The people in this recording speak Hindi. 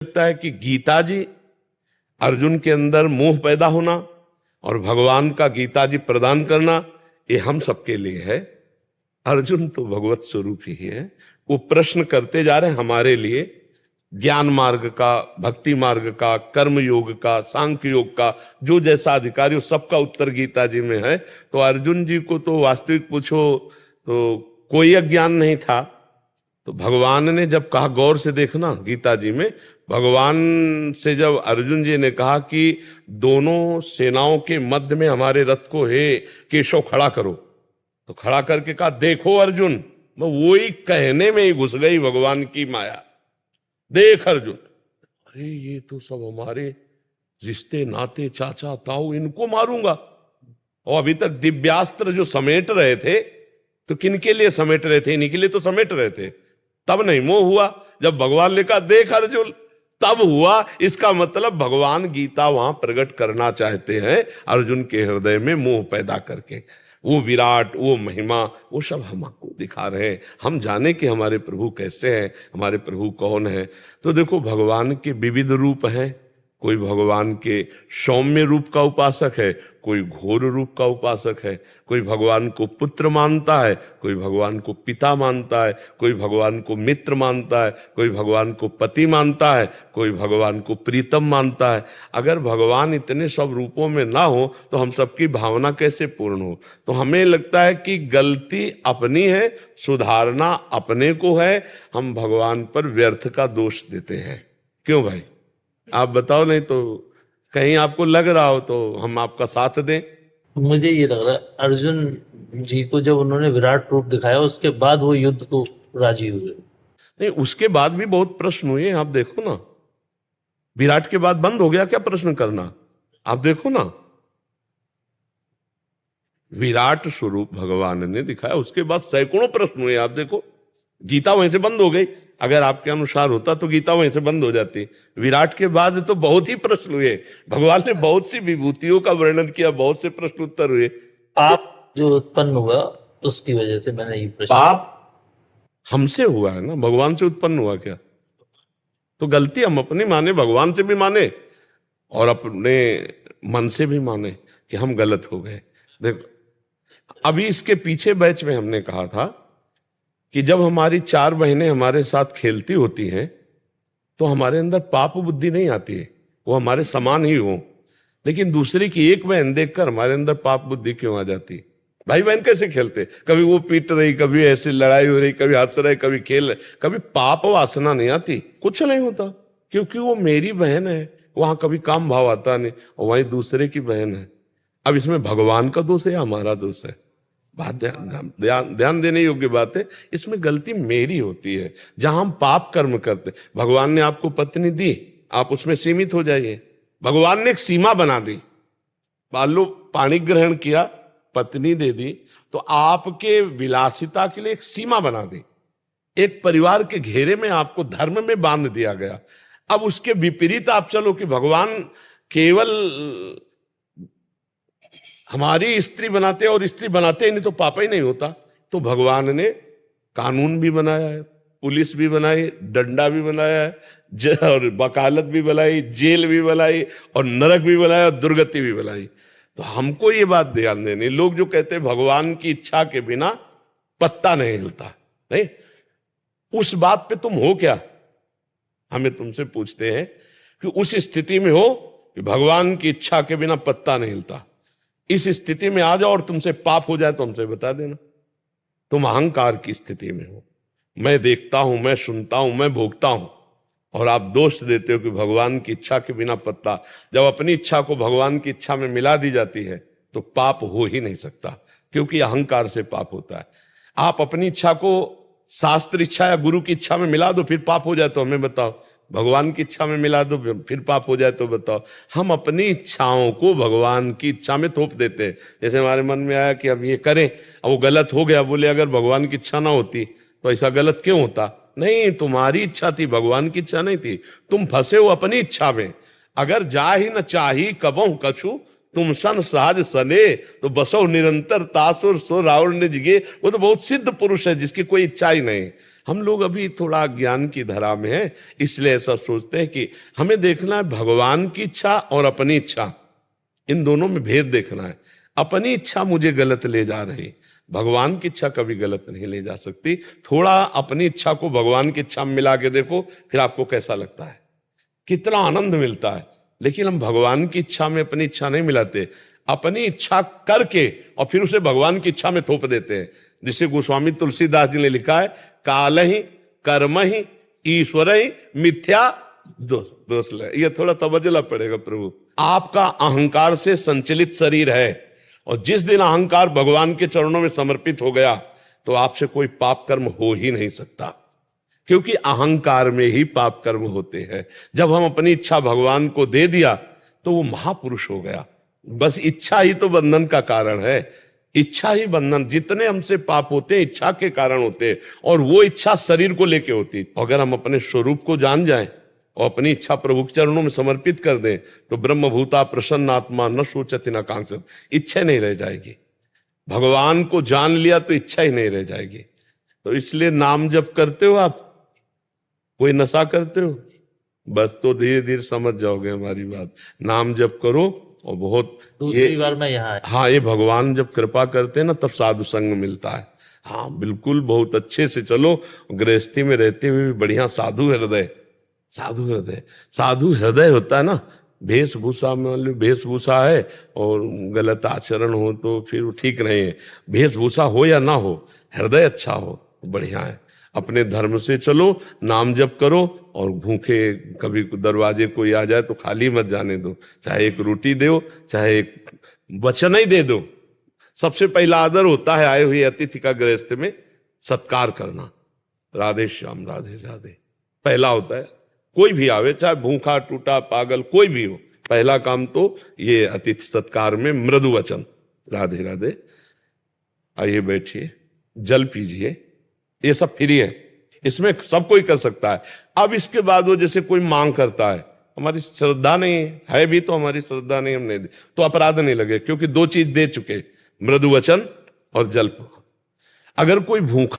लगता है कि गीता जी, अर्जुन के अंदर मोह पैदा होना और भगवान का गीता जी प्रदान करना, ये हम सबके लिए है। अर्जुन तो भगवत स्वरूप ही है। वो प्रश्न करते जा रहे हैं हमारे लिए, ज्ञान मार्ग का, भक्ति मार्ग का, कर्म योग का, सांख्य योग का, जो जैसा अधिकारी हो सबका उत्तर गीता जी में है। तो अर्जुन जी को तो वास्तविक पूछो तो कोई अज्ञान नहीं था। तो भगवान ने जब कहा, गौर से देखना गीता जी में, भगवान से जब अर्जुन जी ने कहा कि दोनों सेनाओं के मध्य में हमारे रथ को हे केशव खड़ा करो, तो खड़ा करके कहा देखो अर्जुन, वो ही कहने में ही घुस गई भगवान की माया। देख अर्जुन, अरे ये तो सब हमारे रिश्ते नाते, चाचा ताऊ, इनको मारूंगा। और अभी तक दिव्यास्त्र जो समेट रहे थे, तो किनके लिए समेट रहे थे? इन्हीं के लिए तो समेट रहे थे। तब नहीं मोह हुआ, जब भगवान ने कहा देख अर्जुन, तब हुआ। इसका मतलब भगवान गीता वहां प्रकट करना चाहते हैं अर्जुन के हृदय में मोह पैदा करके। वो विराट, वो महिमा, वो सब हमको दिखा रहे हैं। हम जाने कि हमारे प्रभु कैसे हैं, हमारे प्रभु कौन है। तो देखो, भगवान के विविध रूप हैं। कोई भगवान के सौम्य रूप का उपासक है, कोई घोर रूप का उपासक है, कोई भगवान को पुत्र मानता है, कोई भगवान को पिता मानता है, कोई भगवान को मित्र मानता है, कोई भगवान को पति मानता है, कोई भगवान को प्रीतम मानता है। अगर भगवान इतने सब रूपों में ना हो तो हम सबकी भावना कैसे पूर्ण हो? तो हमें लगता है कि गलती अपनी है, सुधारना अपने को है। हम भगवान पर व्यर्थ का दोष देते हैं। क्यों भाई, आप बताओ, नहीं तो कहीं आपको लग रहा हो तो हम आपका साथ दें। मुझे ये लग रहा है अर्जुन जी को जब उन्होंने विराट रूप दिखाया उसके बाद वो युद्ध को राजी हुए। नहीं, उसके बाद भी बहुत प्रश्न हुए। आप देखो ना, विराट के बाद बंद हो गया क्या प्रश्न करना? आप देखो ना, विराट स्वरूप भगवान ने दिखाया, उसके बाद सैकड़ों प्रश्न हुए। आप देखो, गीता वहीं से बंद हो गई। अगर आपके अनुसार होता तो गीता वहीं से बंद हो जाती। विराट के बाद तो बहुत ही प्रश्न हुए। भगवान ने बहुत सी विभूतियों का वर्णन किया, बहुत से प्रश्न उत्तर हुए। पाप जो उत्पन्न हुआ उसकी वजह से मैंने ये प्रश्न। पाप हमसे हुआ है ना, भगवान से उत्पन्न हुआ क्या? तो गलती हम अपनी माने, भगवान से भी माने और अपने मन से भी माने कि हम गलत हो गए। देखो, अभी इसके पीछे बैच में हमने कहा था कि जब हमारी 4 बहनें हमारे साथ खेलती होती हैं तो हमारे अंदर पाप बुद्धि नहीं आती है, वो हमारे समान ही हो। लेकिन दूसरी की एक बहन देखकर हमारे अंदर पाप बुद्धि क्यों आ जाती? भाई बहन कैसे खेलते, कभी वो पीट रही, कभी ऐसे लड़ाई हो रही, कभी हंस रहे, कभी खेल रहे, कभी पाप वासना नहीं आती? कुछ नहीं होता, क्योंकि वो मेरी बहन है। वहां कभी काम भाव आता नहीं, और वहीं दूसरे की बहन है। अब इसमें भगवान का दोष है या हमारा दोष है? बात ध्यान देने योग्य बात है। इसमें गलती मेरी होती है जहां हम पाप कर्म करते। भगवान ने आपको पत्नी दी, आप उसमें सीमित हो जाइए। भगवान ने एक सीमा बना दी। मान लो पानी ग्रहण किया, पत्नी दे दी, तो आपके विलासिता के लिए एक सीमा बना दी। एक परिवार के घेरे में आपको धर्म में बांध दिया गया। अब उसके विपरीत आप चलो कि भगवान केवल हमारी स्त्री बनाते और स्त्री बनाते ही नहीं तो पाप ही नहीं होता। तो भगवान ने कानून भी बनाया है, पुलिस भी बनाई, डंडा भी बनाया है, और वकालत भी बनाई, जेल भी बनाई, और नरक भी बनाया, और दुर्गति भी बनाई। तो हमको ये बात ध्यान देनी, लोग जो कहते हैं भगवान की इच्छा के बिना पत्ता नहीं हिलता, नहीं, उस बात पे तुम हो क्या? हमें तुमसे पूछते हैं कि उस स्थिति में हो कि भगवान की इच्छा के बिना पत्ता नहीं हिलता। इस स्थिति में आ जाओ और तुमसे पाप हो जाए तो हमसे बता देना। तुम अहंकार की स्थिति में हो, मैं देखता हूं, मैं सुनता हूं, मैं भोगता हूं, और आप दोष देते हो कि भगवान की इच्छा के बिना पत्ता। जब अपनी इच्छा को भगवान की इच्छा में मिला दी जाती है तो पाप हो ही नहीं सकता, क्योंकि अहंकार से पाप होता है। आप अपनी इच्छा को शास्त्र इच्छा या गुरु की इच्छा में मिला दो, फिर पाप हो जाए तो हमें बताओ। भगवान की इच्छा में मिला दो, फिर पाप हो जाए तो बताओ। हम अपनी इच्छाओं को भगवान की इच्छा में थोप देते हैं। जैसे हमारे मन में आया कि अब ये करें, अब वो गलत हो गया, बोले अगर भगवान की इच्छा ना होती तो ऐसा गलत क्यों होता? नहीं, तुम्हारी इच्छा थी, भगवान की इच्छा नहीं थी। तुम फंसे हो अपनी इच्छा में। अगर जा ही न चाही कबहु कछु, तुम सन सहज सने, तो बसो निरंतर तासुर सो रावण ने जिगे। वो तो बहुत सिद्ध पुरुष है जिसकी कोई इच्छा ही नहीं। हम लोग अभी थोड़ा ज्ञान की धारा में हैं, इसलिए ऐसा सोचते हैं कि हमें देखना है भगवान की इच्छा और अपनी इच्छा, इन दोनों में भेद देखना है। अपनी इच्छा मुझे गलत ले जा रही, भगवान की इच्छा कभी गलत नहीं ले जा सकती। थोड़ा अपनी इच्छा को भगवान की इच्छा में मिला के देखो, फिर आपको कैसा लगता है, कितना आनंद मिलता है। लेकिन हम भगवान की इच्छा में अपनी इच्छा नहीं मिलाते, अपनी इच्छा करके और फिर उसे भगवान की इच्छा में थोप देते हैं। जिसे गोस्वामी तुलसीदास जी ने लिखा है, काल ही कर्म ही ईश्वर ही मिथ्या दोष ले। ये थोड़ा तवज्जो पड़ेगा प्रभु। आपका अहंकार से संचलित शरीर है, और जिस दिन अहंकार भगवान के चरणों में समर्पित हो गया तो आपसे कोई पाप कर्म हो ही नहीं सकता, क्योंकि अहंकार में ही पाप कर्म होते हैं। जब हम अपनी इच्छा भगवान को दे दिया तो वो महापुरुष हो गया। बस इच्छा ही तो बंधन का कारण है, इच्छा ही बंधन। जितने हमसे पाप होते हैं इच्छा के कारण होते हैं, और वो इच्छा शरीर को लेके होती। अगर हम अपने स्वरूप को जान जाएं और अपनी इच्छा प्रभु के चरणों में समर्पित कर दें तो ब्रह्मभूता प्रसन्न आत्मा न सोचति न कांक्षति, इच्छा नहीं रह जाएगी। भगवान को जान लिया तो इच्छा ही नहीं रह जाएगी। तो इसलिए नाम जप करते हो आप, कोई नशा करते हो, बस तो धीरे धीरे समझ जाओगे हमारी बात। नाम जप करो और बहुत दूसरी बार मैं यहाँ आया। हाँ, ये भगवान जब कृपा करते हैं ना तब साधु संग मिलता है। हाँ बिल्कुल, बहुत अच्छे से चलो। गृहस्थी में रहते हुए भी बढ़िया साधु हृदय, साधु हृदय, साधु हृदय होता है ना। वेशभूषा में मतलब वेशभूषा है और गलत आचरण हो तो फिर वो ठीक नहीं है। वेशभूषा हो या ना हो, हृदय अच्छा हो, बढ़िया है। अपने धर्म से चलो, नाम जप करो, और भूखे कभी दरवाजे कोई आ जाए तो खाली मत जाने दो। चाहे एक रोटी दो, चाहे एक वचन ही दे दो। सबसे पहला आदर होता है आए हुए अतिथि का गृहस्थ में सत्कार करना। राधे श्याम, राधे राधे पहला होता है। कोई भी आवे, चाहे भूखा टूटा पागल कोई भी हो, पहला काम तो ये अतिथि सत्कार में मृदु वचन, राधे राधे, आइए बैठिए, जल पीजिए, ये सब फ्री है, इसमें सब कोई कर सकता है। अब इसके बाद वो जैसे कोई मांग करता है, हमारी श्रद्धा नहीं है भी तो हमारी श्रद्धा नहीं, हम नहीं दे तो अपराध नहीं लगे, क्योंकि दो चीज दे चुके, मृदु वचन और जल। अगर कोई भूखा